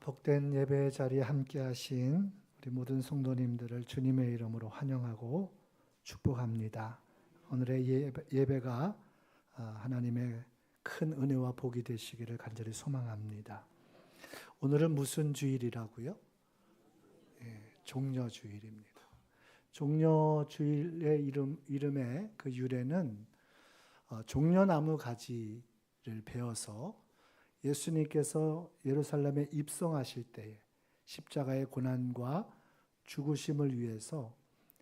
복된 예배 자리에 함께 하신 우리 모든 성도님들을 주님의 이름으로 환영하고 축복합니다. 오늘의 예배가 하나님의 큰 은혜와 복이 되시기를 간절히 소망합니다. 오늘은 무슨 주일이라고요? 종려주일입니다. 종려주일의 이름의 그 유래는 종려나무 가지를 베어서 예수님께서 예루살렘에 입성하실 때에 십자가의 고난과 죽으심을 위해서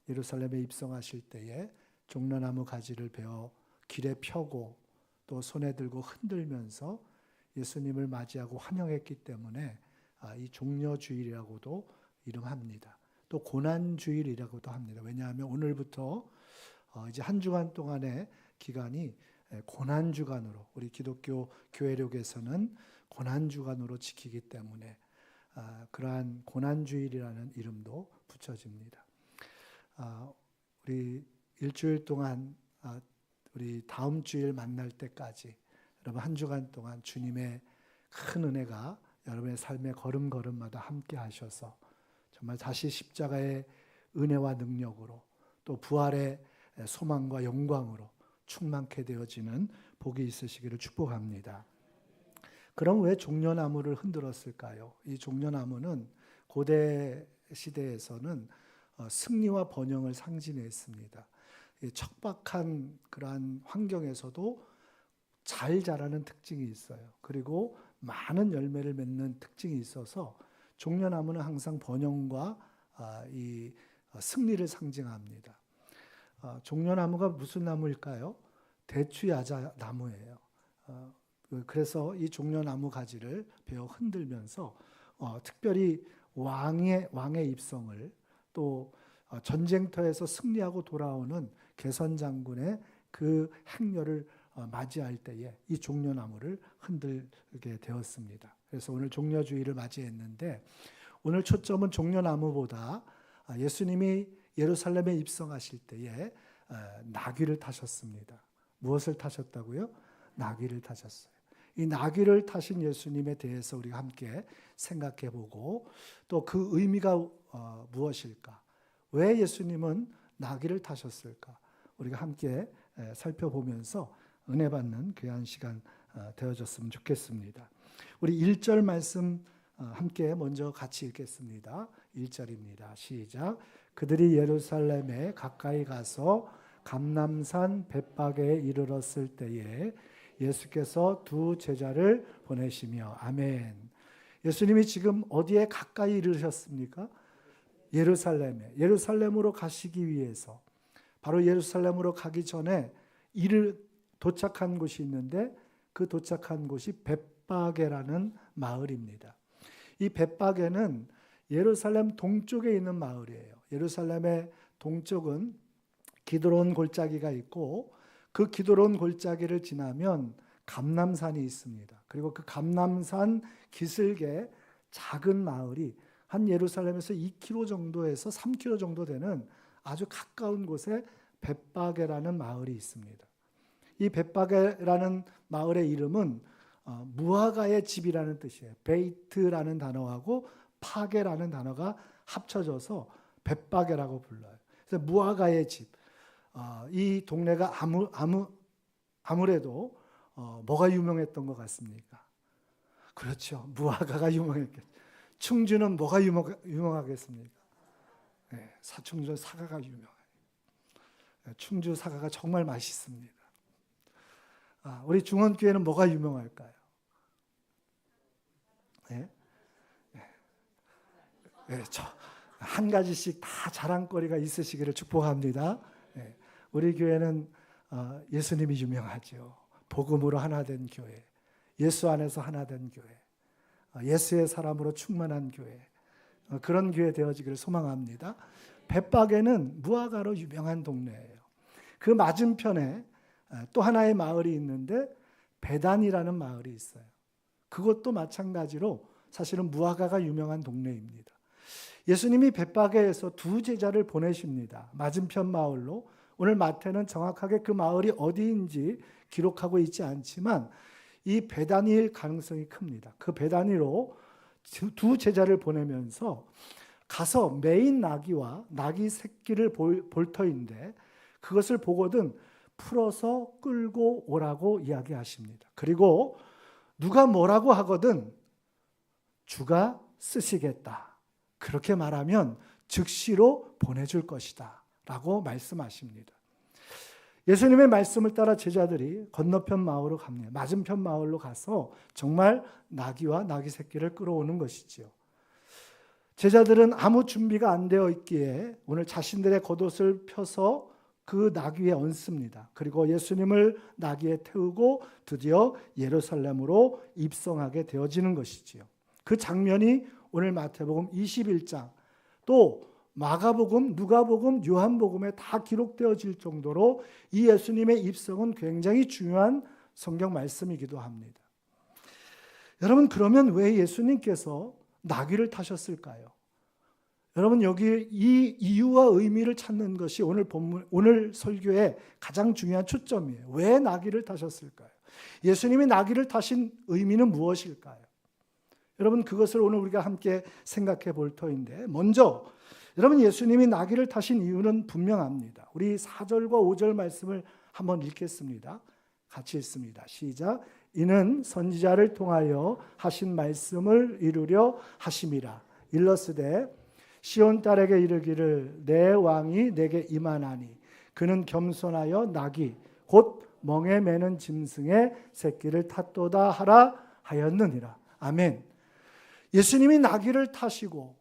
예루살렘에 입성하실 때에 종려나무 가지를 베어 길에 펴고 또 손에 들고 흔들면서 예수님을 맞이하고 환영했기 때문에 이 종려주일이라고도 이름합니다. 또 고난주일이라고도 합니다. 왜냐하면 오늘부터 이제 한 주간 동안의 기간이 고난주간으로 우리 기독교 교회력에서는 고난주간으로 지키기 때문에 그러한 고난주일이라는 이름도 붙여집니다. 우리 일주일 동안 우리 다음 주일 만날 때까지 여러분 한 주간 동안 주님의 큰 은혜가 여러분의 삶의 걸음걸음마다 함께 하셔서 정말 다시 십자가의 은혜와 능력으로 또 부활의 소망과 영광으로 충만케 되어지는 복이 있으시기를 축복합니다. 그럼 왜 종려나무를 흔들었을까요? 이 종려나무는 고대 시대에서는 승리와 번영을 상징했습니다. 척박한 그러한 환경에서도 잘 자라는 특징이 있어요. 그리고 많은 열매를 맺는 특징이 있어서 종려나무는 항상 번영과 이 승리를 상징합니다. 종려나무가 무슨 나무일까요? 대추야자 나무예요. 그래서 이 종려나무 가지를 베어 흔들면서 특별히 왕의 입성을 또 전쟁터에서 승리하고 돌아오는 개선 장군의 그 행렬을 맞이할 때에 이 종려나무를 흔들게 되었습니다. 그래서 오늘 종려주일을 맞이했는데 오늘 초점은 종려나무보다 예수님이 예루살렘에 입성하실 때에 나귀를 타셨습니다. 무엇을 타셨다고요? 나귀를 타셨어요. 이 나귀를 타신 예수님에 대해서 우리가 함께 생각해 보고 또 그 의미가 무엇일까? 왜 예수님은 나귀를 타셨을까? 우리가 함께 살펴보면서 은혜 받는 귀한 시간 되어졌으면 좋겠습니다. 우리 1절 말씀 함께 먼저 같이 읽겠습니다. 1절입니다. 시작. 그들이 예루살렘에 가까이 가서 감람산 벳박에 이르렀을 때에 예수께서 두 제자를 보내시며 아멘. 예수님이 지금 어디에 가까이 이르셨습니까? 예루살렘으로 가시기 위해서 바로 예루살렘으로 가기 전에 도착한 곳이 있는데 그 도착한 곳이 벳박에라는 마을입니다. 이 벳박에는 예루살렘 동쪽에 있는 마을이에요. 예루살렘의 동쪽은 기드론 골짜기가 있고 그 기드론 골짜기를 지나면 감람산이 있습니다. 그리고 그 감람산 기슭에 작은 마을이 한 예루살렘에서 2km 정도에서 3km 정도 되는 아주 가까운 곳에 벳박에라는 마을이 있습니다. 이 벳박에라는 마을의 이름은 무화과의 집이라는 뜻이에요. 베이트라는 단어하고 파게라는 단어가 합쳐져서 벳박에라고 불러요. 그래서 무화과의 집. 이 동네가 아무래도 뭐가 유명했던 것 같습니까? 그렇죠. 무화과가 유명했겠죠. 충주는 뭐가 유명하겠습니까? 네, 사충주 사과가 유명해요. 충주 사과가 정말 맛있습니다. 우리 중원교회는 뭐가 유명할까요? 네? 네, 한 가지씩 다 자랑거리가 있으시기를 축복합니다. 네, 우리 교회는 예수님이 유명하죠. 복음으로 하나 된 교회, 예수 안에서 하나 된 교회, 예수의 사람으로 충만한 교회, 그런 교회 되어지기를 소망합니다. 벳박에는 무화과로 유명한 동네예요. 그 맞은편에 또 하나의 마을이 있는데 베단이라는 마을이 있어요. 그것도 마찬가지로 사실은 무화과가 유명한 동네입니다. 예수님이 벳박에에서 두 제자를 보내십니다. 맞은편 마을로. 오늘 마태는 정확하게 그 마을이 어디인지 기록하고 있지 않지만 이 베단일 가능성이 큽니다. 그 베단이로 두 제자를 보내면서 가서 메인 나귀와 나귀 새끼를 볼 터인데 그것을 보거든 풀어서 끌고 오라고 이야기하십니다. 그리고 누가 뭐라고 하거든 주가 쓰시겠다. 그렇게 말하면 즉시로 보내줄 것이다 라고 말씀하십니다. 예수님의 말씀을 따라 제자들이 건너편 마을로 갑니다. 맞은편 마을로 가서 정말 나귀와 나귀 새끼를 끌어오는 것이지요. 제자들은 아무 준비가 안 되어 있기에 오늘 자신들의 겉옷을 펴서 그 나귀에 얹습니다. 그리고 예수님을 나귀에 태우고 드디어 예루살렘으로 입성하게 되어지는 것이지요. 그 장면이 오늘 마태복음 21장 또 마가복음, 누가복음, 요한복음에 다 기록되어질 정도로 이 예수님의 입성은 굉장히 중요한 성경 말씀이기도 합니다. 여러분, 그러면 왜 예수님께서 나귀를 타셨을까요? 여러분, 여기 이 이유와 의미를 찾는 것이 오늘 본문, 오늘 설교의 가장 중요한 초점이에요. 왜 나귀를 타셨을까요? 예수님이 나귀를 타신 의미는 무엇일까요? 여러분, 그것을 오늘 우리가 함께 생각해 볼 터인데, 먼저 여러분, 예수님이 나귀를 타신 이유는 분명합니다. 우리 4절과 5절 말씀을 한번 읽겠습니다. 같이 읽습니다. 시작. 이는 선지자를 통하여 하신 말씀을 이루려 하심이라. 일러스되 시온 딸에게 이르기를 내 왕이 내게 임하나니 그는 겸손하여 나귀 곧 멍에 매는 짐승의 새끼를 탔도다 하라 하였느니라. 아멘. 예수님이 나귀를 타시고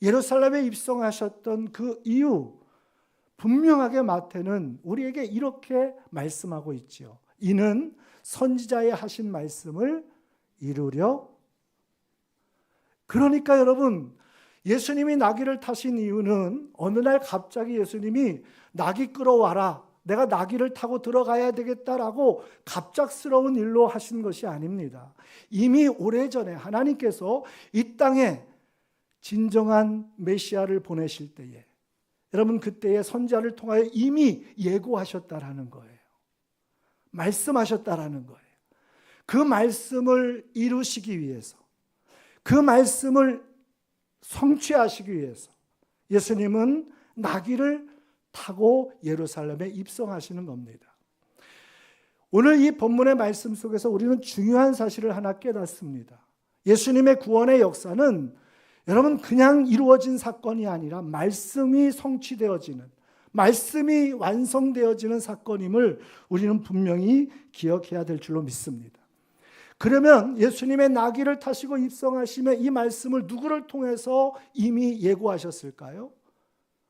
예루살렘에 입성하셨던 그 이유, 분명하게 마태는 우리에게 이렇게 말씀하고 있지요. 이는 선지자의 하신 말씀을 이루려. 그러니까 여러분, 예수님이 나귀를 타신 이유는 어느 날 갑자기 예수님이 나귀 끌어와라, 내가 나귀를 타고 들어가야 되겠다라고 갑작스러운 일로 하신 것이 아닙니다. 이미 오래전에 하나님께서 이 땅에 진정한 메시아를 보내실 때에 여러분 그때의 선지자를 통하여 이미 예고하셨다라는 거예요. 말씀하셨다라는 거예요. 그 말씀을 이루시기 위해서, 그 말씀을 성취하시기 위해서 예수님은 나귀를 타고 예루살렘에 입성하시는 겁니다. 오늘 이 본문의 말씀 속에서 우리는 중요한 사실을 하나 깨닫습니다. 예수님의 구원의 역사는 여러분 그냥 이루어진 사건이 아니라 말씀이 성취되어지는, 말씀이 완성되어지는 사건임을 우리는 분명히 기억해야 될 줄로 믿습니다. 그러면 예수님의 나귀를 타시고 입성하심의 이 말씀을 누구를 통해서 이미 예고하셨을까요?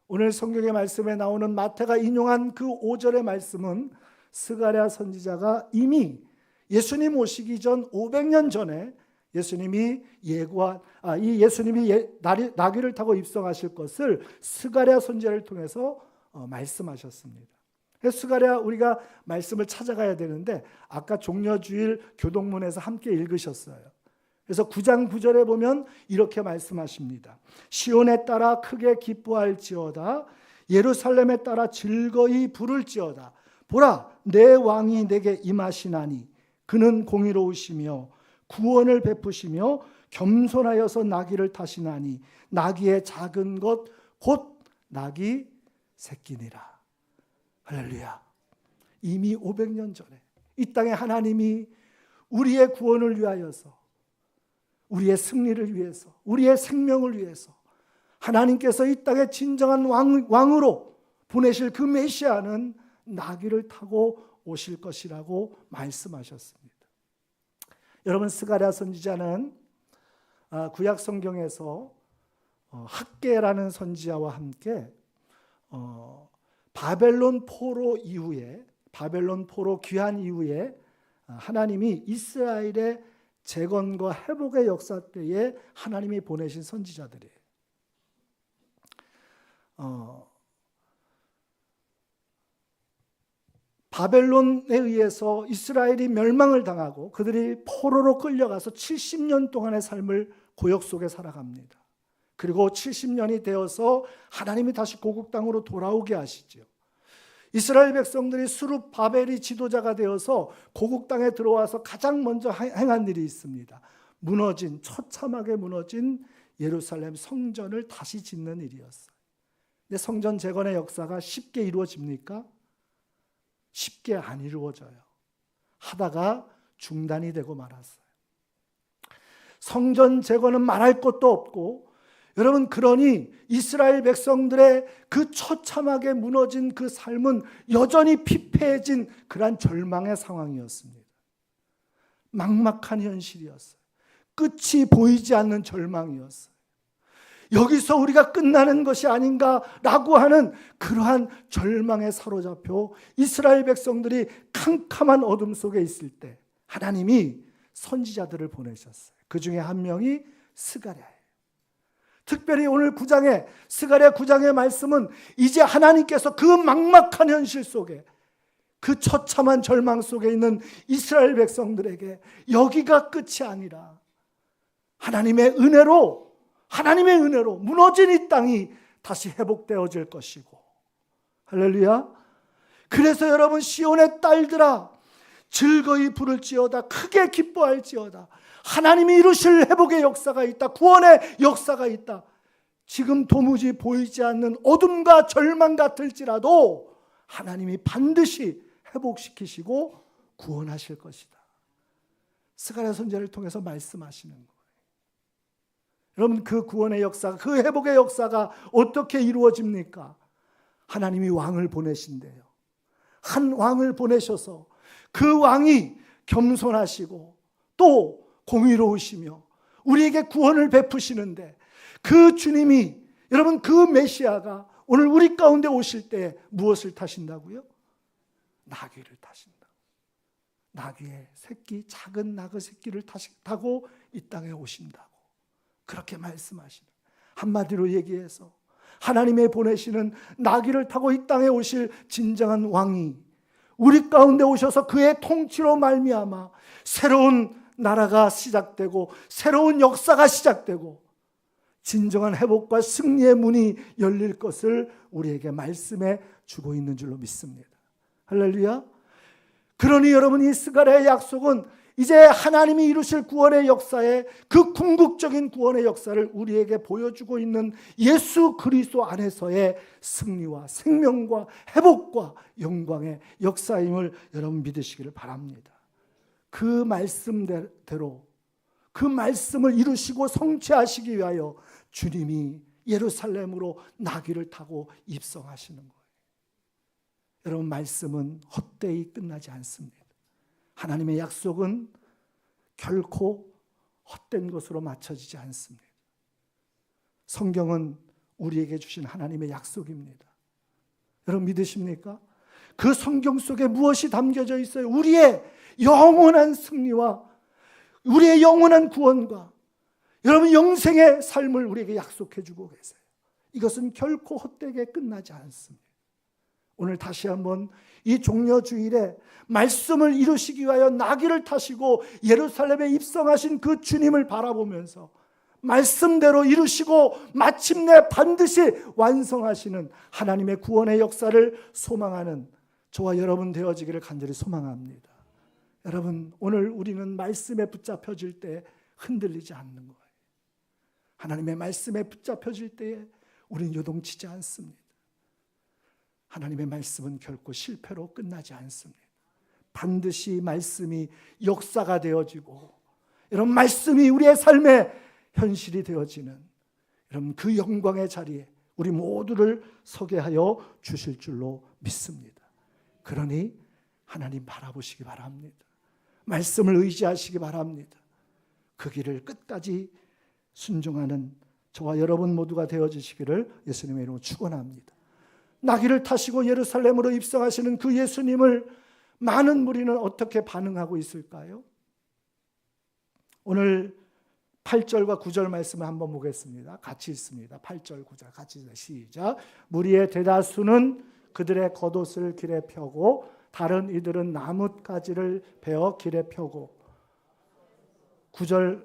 오늘 성경의 말씀에 나오는 마태가 인용한 그 5절의 말씀은 스가랴 선지자가 이미 예수님 오시기 전 500년 전에 예수님이 예고한 이 예수님이 나귀를 타고 입성하실 것을 스가랴 선지자를 통해서 말씀하셨습니다. 스가랴 우리가 말씀을 찾아가야 되는데 아까 종려주일 교동문에서 함께 읽으셨어요. 그래서 9장 9절에 보면 이렇게 말씀하십니다. 시온에 따라 크게 기뻐할지어다 예루살렘에 따라 즐거이 부를지어다. 보라 내 왕이 내게 임하시나니 그는 공의로우시며 구원을 베푸시며 겸손하여서 나귀를 타시나니 나귀의 작은 것 곧 나귀 새끼니라. 할렐루야. 이미 500년 전에 이 땅에 하나님이 우리의 구원을 위하여서, 우리의 승리를 위해서, 우리의 생명을 위해서 하나님께서 이 땅에 진정한 왕으로 보내실 그 메시아는 나귀를 타고 오실 것이라고 말씀하셨습니다. 여러분, 스가랴 선지자는 구약 성경에서 학개라는 선지자와 함께 바벨론 포로 이후에, 바벨론 포로 귀환 이후에 하나님이 이스라엘의 재건과 회복의 역사 때에 하나님이 보내신 선지자들이에요. 바벨론에 의해서 이스라엘이 멸망을 당하고 그들이 포로로 끌려가서 70년 동안의 삶을 고역 속에 살아갑니다. 그리고 70년이 되어서 하나님이 다시 고국 땅으로 돌아오게 하시죠. 이스라엘 백성들이 수룹 바벨이 지도자가 되어서 고국 땅에 들어와서 가장 먼저 행한 일이 있습니다. 무너진, 처참하게 무너진 예루살렘 성전을 다시 짓는 일이었어요. 근데 성전 재건의 역사가 쉽게 이루어집니까? 쉽게 안 이루어져요. 하다가 중단이 되고 말았어요. 성전 재건은 말할 것도 없고, 여러분, 그러니 이스라엘 백성들의 그 처참하게 무너진 그 삶은 여전히 피폐해진 그러한 절망의 상황이었습니다. 막막한 현실이었어요. 끝이 보이지 않는 절망이었어요. 여기서 우리가 끝나는 것이 아닌가라고 하는 그러한 절망에 사로잡혀 이스라엘 백성들이 캄캄한 어둠 속에 있을 때 하나님이 선지자들을 보내셨어요. 그 중에 한 명이 스가랴예요. 특별히 오늘 9장에, 스가랴 9장의 말씀은 이제 하나님께서 그 막막한 현실 속에, 그 처참한 절망 속에 있는 이스라엘 백성들에게 여기가 끝이 아니라 하나님의 은혜로 무너진 이 땅이 다시 회복되어질 것이고, 할렐루야. 그래서 여러분, 시온의 딸들아 즐거이 부를지어다, 크게 기뻐할지어다. 하나님이 이루실 회복의 역사가 있다. 구원의 역사가 있다. 지금 도무지 보이지 않는 어둠과 절망 같을지라도 하나님이 반드시 회복시키시고 구원하실 것이다. 스가랴 선지자를 통해서 말씀하시는 거예요. 여러분, 그 구원의 역사가, 그 회복의 역사가 어떻게 이루어집니까? 하나님이 왕을 보내신대요. 한 왕을 보내셔서 그 왕이 겸손하시고 또 공의로우시며 우리에게 구원을 베푸시는데, 그 주님이, 여러분, 그 메시아가 오늘 우리 가운데 오실 때 무엇을 타신다고요? 나귀를 타신다. 나귀의 새끼, 작은 나귀 새끼를 타고 이 땅에 오신다고 그렇게 말씀하시는, 한마디로 얘기해서 하나님의 보내시는 나귀를 타고 이 땅에 오실 진정한 왕이 우리 가운데 오셔서 그의 통치로 말미암아 새로운 나라가 시작되고 새로운 역사가 시작되고 진정한 회복과 승리의 문이 열릴 것을 우리에게 말씀해 주고 있는 줄로 믿습니다. 할렐루야. 그러니 여러분, 이 스가랴의 약속은 이제 하나님이 이루실 구원의 역사에, 그 궁극적인 구원의 역사를 우리에게 보여주고 있는 예수 그리스도 안에서의 승리와 생명과 회복과 영광의 역사임을 여러분 믿으시기를 바랍니다. 그 말씀대로 그 말씀을 이루시고 성취하시기 위하여 주님이 예루살렘으로 나귀를 타고 입성하시는 거예요. 여러분, 말씀은 헛되이 끝나지 않습니다. 하나님의 약속은 결코 헛된 것으로 맞춰지지 않습니다. 성경은 우리에게 주신 하나님의 약속입니다. 여러분, 믿으십니까? 그 성경 속에 무엇이 담겨져 있어요? 우리의 영원한 승리와 우리의 영원한 구원과 여러분 영생의 삶을 우리에게 약속해 주고 계세요. 이것은 결코 헛되게 끝나지 않습니다. 오늘 다시 한번 이 종려주일에 말씀을 이루시기 위하여 나귀를 타시고 예루살렘에 입성하신 그 주님을 바라보면서 말씀대로 이루시고 마침내 반드시 완성하시는 하나님의 구원의 역사를 소망하는 저와 여러분 되어지기를 간절히 소망합니다. 여러분, 오늘 우리는 말씀에 붙잡혀질 때 흔들리지 않는 거예요. 하나님의 말씀에 붙잡혀질 때에 우리는 요동치지 않습니다. 하나님의 말씀은 결코 실패로 끝나지 않습니다. 반드시 말씀이 역사가 되어지고, 여러분, 말씀이 우리의 삶의 현실이 되어지는, 여러분, 그 영광의 자리에 우리 모두를 서게 하여 주실 줄로 믿습니다. 그러니 하나님 바라보시기 바랍니다. 말씀을 의지하시기 바랍니다. 그 길을 끝까지 순종하는 저와 여러분 모두가 되어주시기를 예수님의 이름으로 축원합니다. 나귀를 타시고 예루살렘으로 입성하시는 그 예수님을 많은 무리는 어떻게 반응하고 있을까요? 오늘 8절과 9절 말씀을 한번 보겠습니다. 같이 읽습니다. 8절 9절 같이 시작. 무리의 대다수는 그들의 겉옷을 길에 펴고 다른 이들은 나뭇가지를 베어 길에 펴고, 9절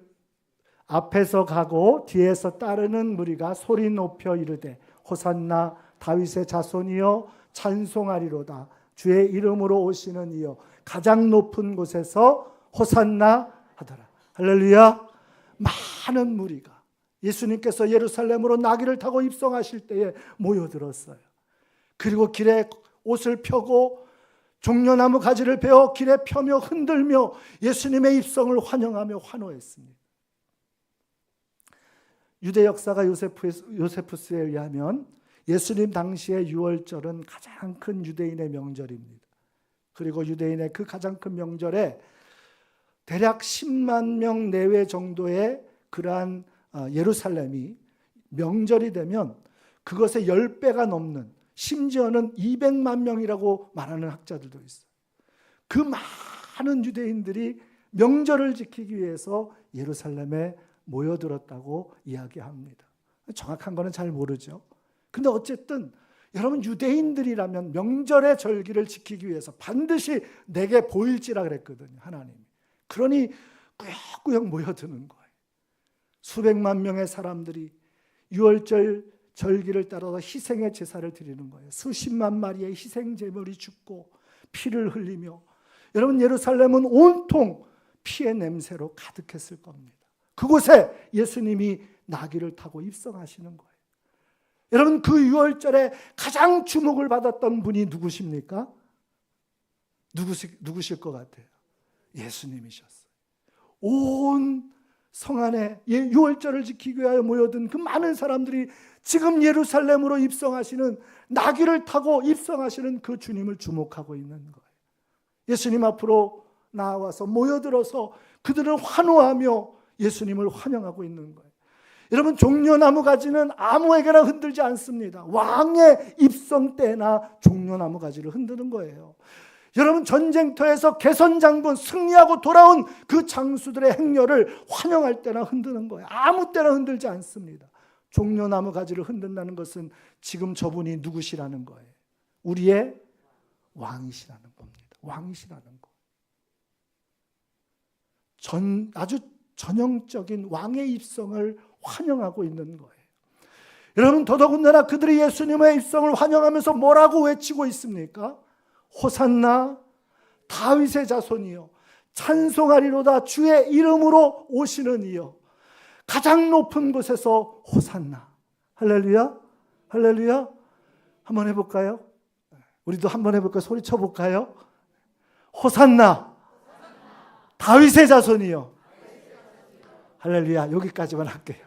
앞에서 가고 뒤에서 따르는 무리가 소리 높여 이르되 호산나 다윗의 자손이여 찬송하리로다. 주의 이름으로 오시는 이여 가장 높은 곳에서 호산나 하더라. 할렐루야. 많은 무리가 예수님께서 예루살렘으로 나귀를 타고 입성하실 때에 모여들었어요. 그리고 길에 옷을 펴고 종려나무 가지를 베어 길에 펴며 흔들며 예수님의 입성을 환영하며 환호했습니다. 유대 역사가 요세푸스에 의하면 예수님 당시의 유월절은 가장 큰 유대인의 명절입니다. 그리고 유대인의 그 가장 큰 명절에 대략 10만 명 내외 정도의 그러한 예루살렘이 명절이 되면 그것의 10배가 넘는, 심지어는 200만 명이라고 말하는 학자들도 있어요. 그 많은 유대인들이 명절을 지키기 위해서 예루살렘에 모여들었다고 이야기합니다. 정확한 거는 잘 모르죠. 근데 어쨌든 여러분, 유대인들이라면 명절의 절기를 지키기 위해서 반드시 내게 보일지라 그랬거든요, 하나님이. 그러니 꾸역꾸역 모여드는 거예요. 수백만 명의 사람들이 유월절 절기를 따라서 희생의 제사를 드리는 거예요. 수십만 마리의 희생 제물이 죽고 피를 흘리며, 여러분, 예루살렘은 온통 피의 냄새로 가득했을 겁니다. 그곳에 예수님이 나귀를 타고 입성하시는 거예요. 여러분, 그 유월절에 가장 주목을 받았던 분이 누구십니까? 누구실 것 같아요? 예수님이셨어요. 온 성 안에 유월절을 지키기 위하여 모여든 그 많은 사람들이 지금 예루살렘으로 입성하시는, 나귀를 타고 입성하시는 그 주님을 주목하고 있는 거예요. 예수님 앞으로 나와서 모여들어서 그들은 환호하며 예수님을 환영하고 있는 거예요. 여러분, 종려나무 가지는 아무에게나 흔들지 않습니다. 왕의 입성 때나 종려나무 가지를 흔드는 거예요. 여러분, 전쟁터에서 개선장군 승리하고 돌아온 그 장수들의 행렬을 환영할 때나 흔드는 거예요. 아무 때나 흔들지 않습니다. 종려나무 가지를 흔든다는 것은 지금 저분이 누구시라는 거예요? 우리의 왕이시라는 겁니다. 왕이시라는 거. 아주 전형적인 왕의 입성을 환영하고 있는 거예요. 여러분, 더더군다나 그들이 예수님의 입성을 환영하면서 뭐라고 외치고 있습니까? 호산나 다윗의 자손이여, 찬송하리로다 주의 이름으로 오시는 이여, 가장 높은 곳에서 호산나. 할렐루야, 할렐루야. 한번 해볼까요? 우리도 한번 해볼까요? 소리쳐 볼까요? 호산나 다윗의 자손이여. 할렐루야. 여기까지만 할게요.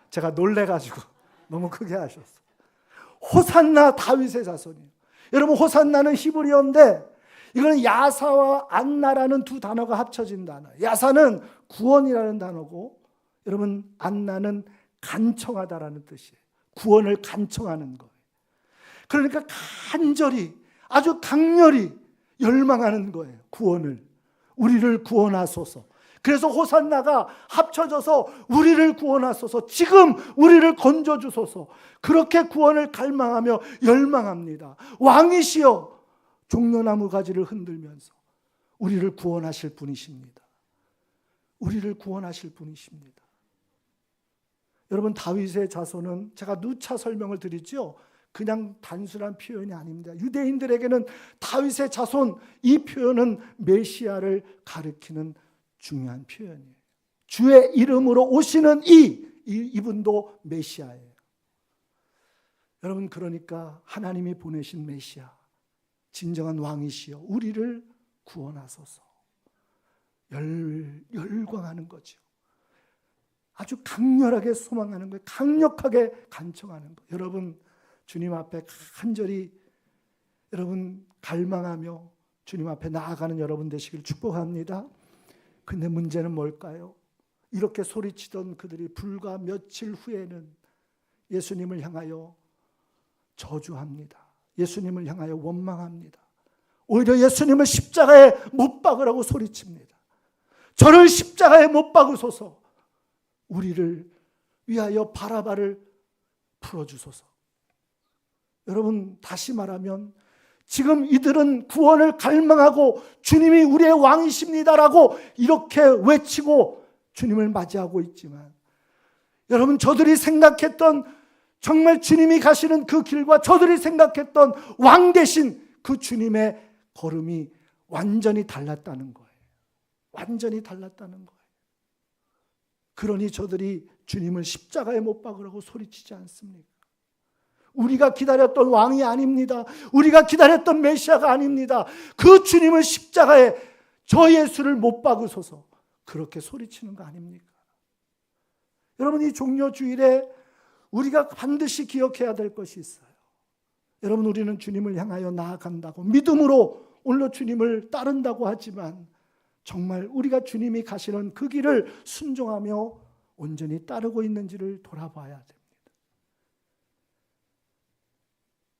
제가 놀래가지고 너무 크게 하셨어요. 호산나 다윗의 자손이요. 여러분, 호산나는 히브리어인데 이거는 야사와 안나라는 두 단어가 합쳐진 단어예요. 야사는 구원이라는 단어고, 여러분, 안나는 간청하다라는 뜻이에요. 구원을 간청하는 거예요. 그러니까 간절히, 아주 강렬히 열망하는 거예요. 구원을, 우리를 구원하소서. 그래서 호산나가 합쳐져서 우리를 구원하소서, 지금 우리를 건져주소서, 그렇게 구원을 갈망하며 열망합니다. 왕이시여, 종려나무 가지를 흔들면서 우리를 구원하실 분이십니다. 우리를 구원하실 분이십니다. 여러분, 다윗의 자손은 제가 누차 설명을 드리죠. 그냥 단순한 표현이 아닙니다. 유대인들에게는 다윗의 자손, 이 표현은 메시아를 가리키는 중요한 표현이에요. 주의 이름으로 오시는 이분도 메시아예요. 여러분, 그러니까 하나님이 보내신 메시아, 진정한 왕이시여, 우리를 구원하소서. 열광하는 거죠. 아주 강렬하게 소망하는 거예요. 강력하게 간청하는 거예요. 여러분, 주님 앞에 간절히 여러분 갈망하며 주님 앞에 나아가는 여러분 되시길 축복합니다. 근데 문제는 뭘까요? 이렇게 소리치던 그들이 불과 며칠 후에는 예수님을 향하여 저주합니다. 예수님을 향하여 원망합니다. 오히려 예수님을 십자가에 못 박으라고 소리칩니다. 저를 십자가에 못 박으소서. 우리를 위하여 바라바를 풀어주소서. 여러분, 다시 말하면 지금 이들은 구원을 갈망하고 주님이 우리의 왕이십니다라고 이렇게 외치고 주님을 맞이하고 있지만, 여러분, 저들이 생각했던 정말 주님이 가시는 그 길과 저들이 생각했던 왕 대신 그 주님의 걸음이 완전히 달랐다는 거예요. 완전히 달랐다는 거예요. 그러니 저들이 주님을 십자가에 못 박으라고 소리치지 않습니까? 우리가 기다렸던 왕이 아닙니다. 우리가 기다렸던 메시아가 아닙니다. 그 주님을 십자가에 저 예수를 못 박으소서, 그렇게 소리치는 거 아닙니까? 여러분, 이 종려주일에 우리가 반드시 기억해야 될 것이 있어요. 여러분, 우리는 주님을 향하여 나아간다고 믿음으로 오늘도 주님을 따른다고 하지만 정말 우리가 주님이 가시는 그 길을 순종하며 온전히 따르고 있는지를 돌아봐야 됩니다.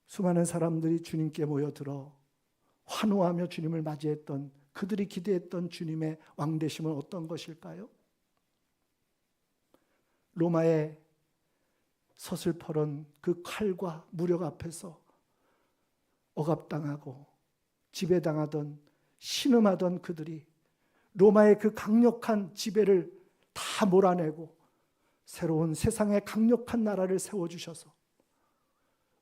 수많은 사람들이 주님께 모여들어 환호하며 주님을 맞이했던, 그들이 기대했던 주님의 왕되심은 어떤 것일까요? 로마의 서슬퍼런 그 칼과 무력 앞에서 억압당하고 지배당하던, 신음하던 그들이 로마의 그 강력한 지배를 다 몰아내고 새로운 세상의 강력한 나라를 세워주셔서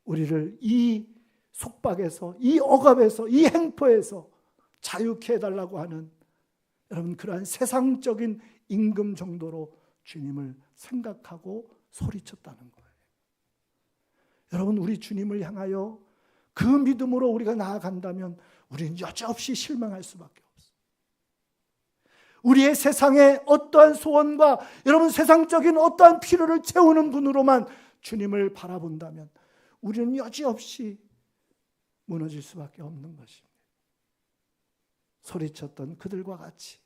우리를 이 속박에서, 이 억압에서, 이 행포에서 자유케 해달라고 하는, 여러분, 그러한 세상적인 임금 정도로 주님을 생각하고 소리쳤다는 거예요. 여러분, 우리 주님을 향하여 그 믿음으로 우리가 나아간다면 우리는 여지없이 실망할 수밖에 없어요. 우리의 세상의 어떠한 소원과 여러분 세상적인 어떠한 필요를 채우는 분으로만 주님을 바라본다면 우리는 여지없이 무너질 수밖에 없는 것입니다. 소리쳤던 그들과 같이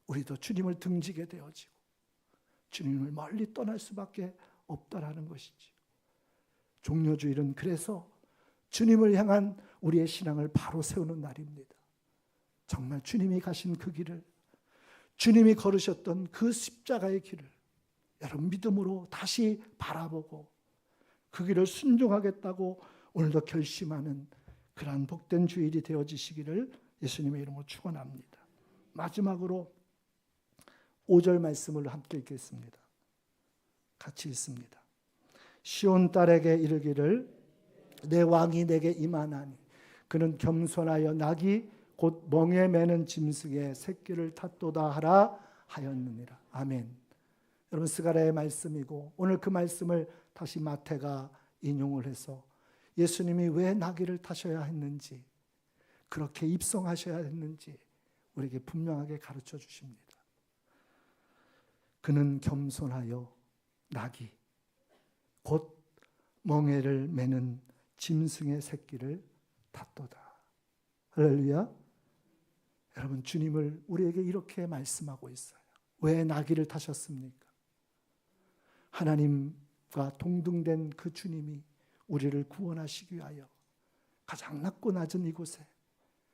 우리도 주님을 등지게 되어지고 주님을 멀리 떠날 수밖에 없다라는 것이죠. 종려주일은 그래서 주님을 향한 우리의 신앙을 바로 세우는 날입니다. 정말 주님이 가신 그 길을, 주님이 걸으셨던 그 십자가의 길을 여러분 믿음으로 다시 바라보고 그 길을 순종하겠다고 오늘도 결심하는 그러한 복된 주일이 되어지시기를 예수님의 이름으로 축원합니다. 마지막으로 5절 말씀을 함께 읽겠습니다. 같이 읽습니다. 시온 딸에게 이르기를 내 왕이 내게 임하나니 그는 겸손하여 낙이 곧 멍에 매는 짐승의 새끼를 탔도다 하라 하였느니라. 아멘. 여러분, 스가랴의 말씀이고 오늘 그 말씀을 다시 마태가 인용을 해서 예수님이 왜 나귀를 타셔야 했는지, 그렇게 입성하셔야 했는지 우리에게 분명하게 가르쳐 주십니다. 그는 겸손하여 나귀 곧 멍에를 매는 짐승의 새끼를 탔도다. 할렐루야. 여러분, 주님을 우리에게 이렇게 말씀하고 있어요. 왜 나귀를 타셨습니까? 하나님과 동등된 그 주님이 우리를 구원하시기 위하여 가장 낮고 낮은 이곳에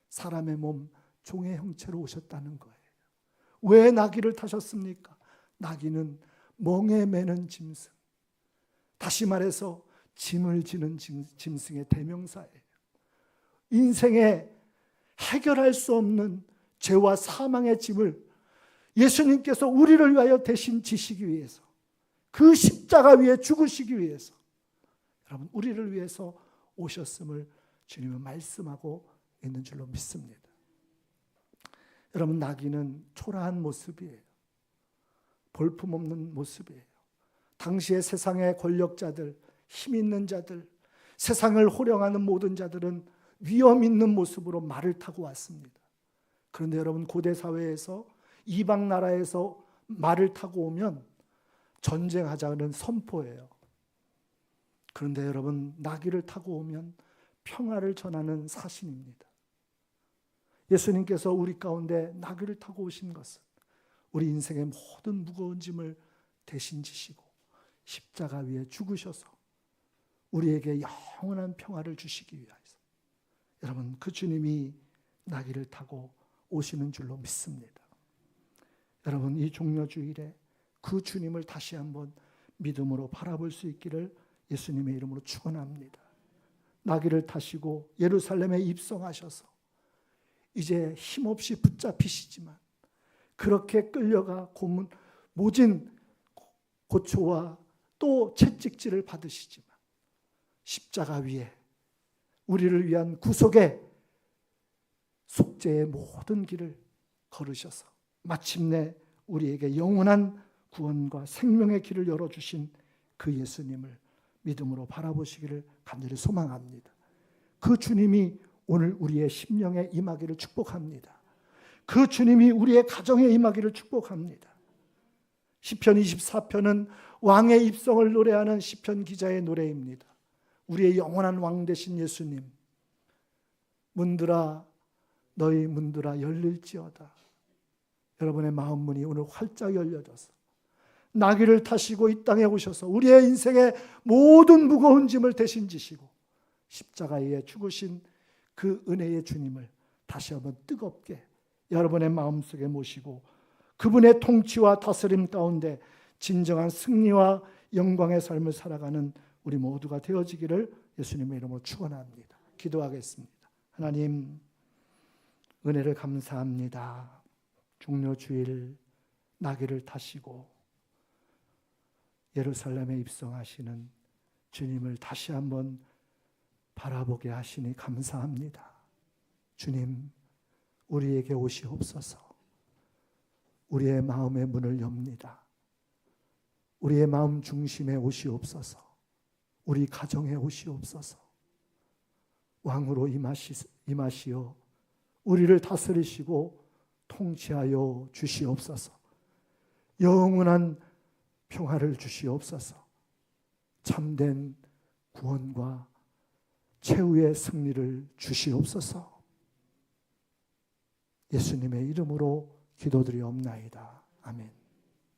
사람의 몸, 종의 형체로 오셨다는 거예요. 왜 나귀를 타셨습니까? 나귀는 멍에 매는 짐승, 다시 말해서 짐을 지는 짐승의 대명사예요. 인생에 해결할 수 없는 죄와 사망의 짐을 예수님께서 우리를 위하여 대신 지시기 위해서, 그 십자가 위에 죽으시기 위해서 여러분 우리를 위해서 오셨음을 주님은 말씀하고 있는 줄로 믿습니다. 여러분, 나귀는 초라한 모습이에요. 볼품없는 모습이에요. 당시의 세상의 권력자들, 힘 있는 자들, 세상을 호령하는 모든 자들은 위험 있는 모습으로 말을 타고 왔습니다. 그런데 여러분, 고대 사회에서 이방 나라에서 말을 타고 오면 전쟁하자는 선포예요. 그런데 여러분, 나귀를 타고 오면 평화를 전하는 사신입니다. 예수님께서 우리 가운데 나귀를 타고 오신 것은 우리 인생의 모든 무거운 짐을 대신 지시고 십자가 위에 죽으셔서 우리에게 영원한 평화를 주시기 위하여서 여러분, 그 주님이 나귀를 타고 오시는 줄로 믿습니다. 여러분, 이 종려주일에 그 주님을 다시 한번 믿음으로 바라볼 수 있기를 예수님의 이름으로 축원합니다. 나귀를 타시고 예루살렘에 입성하셔서 이제 힘없이 붙잡히시지만 그렇게 끌려가 모진 고초와 또 채찍질을 받으시지만 십자가 위에 우리를 위한 구속의 속죄의 모든 길을 걸으셔서 마침내 우리에게 영원한 구원과 생명의 길을 열어주신 그 예수님을 믿음으로 바라보시기를 간절히 소망합니다. 그 주님이 오늘 우리의 심령에 임하기를 축복합니다. 그 주님이 우리의 가정에 임하기를 축복합니다. 시편 24편은 왕의 입성을 노래하는 시편 기자의 노래입니다. 우리의 영원한 왕 되신 예수님, 문들아 너희 문들아 열릴지어다. 여러분의 마음 문이 오늘 활짝 열려져서 나귀를 타시고 이 땅에 오셔서 우리의 인생의 모든 무거운 짐을 대신 지시고 십자가에 죽으신 그 은혜의 주님을 다시 한번 뜨겁게 여러분의 마음속에 모시고 그분의 통치와 다스림 가운데 진정한 승리와 영광의 삶을 살아가는 우리 모두가 되어지기를 예수님의 이름으로 축원합니다. 기도하겠습니다. 하나님, 은혜를 감사합니다. 종려주일 나귀를 타시고 예루살렘에 입성하시는 주님을 다시 한번 바라보게 하시니 감사합니다. 주님, 우리에게 오시옵소서. 우리의 마음의 문을 엽니다. 우리의 마음 중심에 오시옵소서. 우리 가정에 오시옵소서. 왕으로 임하시어 우리를 다스리시고 통치하여 주시옵소서. 영원한 평화를 주시옵소서. 참된 구원과 최후의 승리를 주시옵소서. 예수님의 이름으로 기도드리옵나이다. 아멘.